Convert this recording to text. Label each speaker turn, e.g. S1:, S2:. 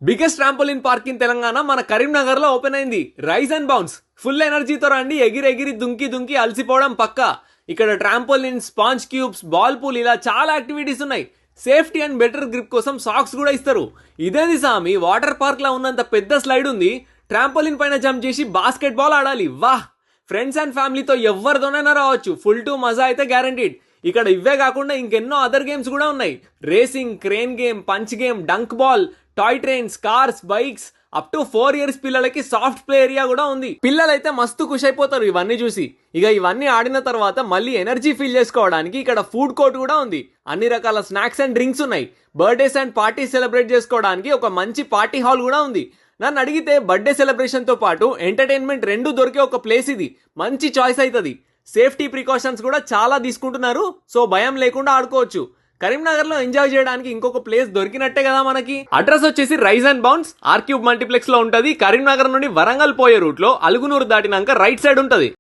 S1: Biggest trampoline park in Telangana మన కరీంనగర్ లో open అయింది. రైజ్ అండ్ బౌన్స్ ఫుల్ ఎనర్జీతో రండి. ఎగిరి దుంకి దుంకి అలసిపోవడం పక్కా. ఇక్కడ trampoline, sponge cubes, ball pool ఇలా చాలా యాక్టివిటీస్ ఉన్నాయి. సేఫ్టీ అండ్ బెటర్ గ్రిప్ కోసం సాక్స్ కూడా ఇస్తారు. ఇదేది సామి, వాటర్ పార్క్ లా ఉన్నంత పెద్ద స్లైడ్ ఉంది. ట్రాంపోలిన్ పైన జంప్ చేసి బాస్కెట్ బాల్ ఆడాలి. వాహ్! ఫ్రెండ్స్ అండ్ ఫ్యామిలీతో ఎవరితోనైనా రావచ్చు. ఫుల్ టు మజా అయితే గ్యారంటీడ్. ఇక్కడ ఇవే కాకుండా ఇంకెన్నో అదర్ గేమ్స్ కూడా ఉన్నాయి. Racing, crane game, punch game, dunk ball, toy trains, cars, bikes, up to 4 years పిల్లలకి సాఫ్ట్ ప్లే ఏరియా కూడా ఉంది. పిల్లలైతే మస్తు ఖుషి అయిపోతారు ఇవన్నీ చూసి. ఇక ఇవన్నీ ఆడిన తర్వాత మళ్ళీ ఎనర్జీ ఫీల్ చేసుకోవడానికి ఇక్కడ ఫుడ్ కోర్ట్ కూడా ఉంది. అన్ని రకాల స్నాక్స్ అండ్ డ్రింక్స్ ఉన్నాయి. బర్త్డేస్ అండ్ పార్టీస్ సెలబ్రేట్ చేసుకోవడానికి ఒక మంచి పార్టీ హాల్ కూడా ఉంది. నన్ను అడిగితే బర్త్డే సెలబ్రేషన్ తో పాటు ఎంటర్టైన్మెంట్ రెండు దొరికే ఒక ప్లేస్ ఇది. మంచి చాయిస్ అవుతుంది. సేఫ్టీ ప్రికాషన్స్ కూడా చాలా తీసుకుంటున్నారు. సో భయం లేకుండా ఆడుకోవచ్చు. కరీంనగర్ లో ఎంజాయ్ చేయడానికి ఇంకొక ప్లేస్ దొరికినట్టే కదా మనకి. అడ్రస్ వచ్చేసి రైజ్ అండ్ బౌన్స్ ఆర్క్యూబ్ మల్టీప్లెక్స్ లో ఉంటది. కరీంనగర్ నుండి వరంగల్ పోయే రూట్ లో అలుగునూరు దాటినాక రైట్ సైడ్ ఉంటది.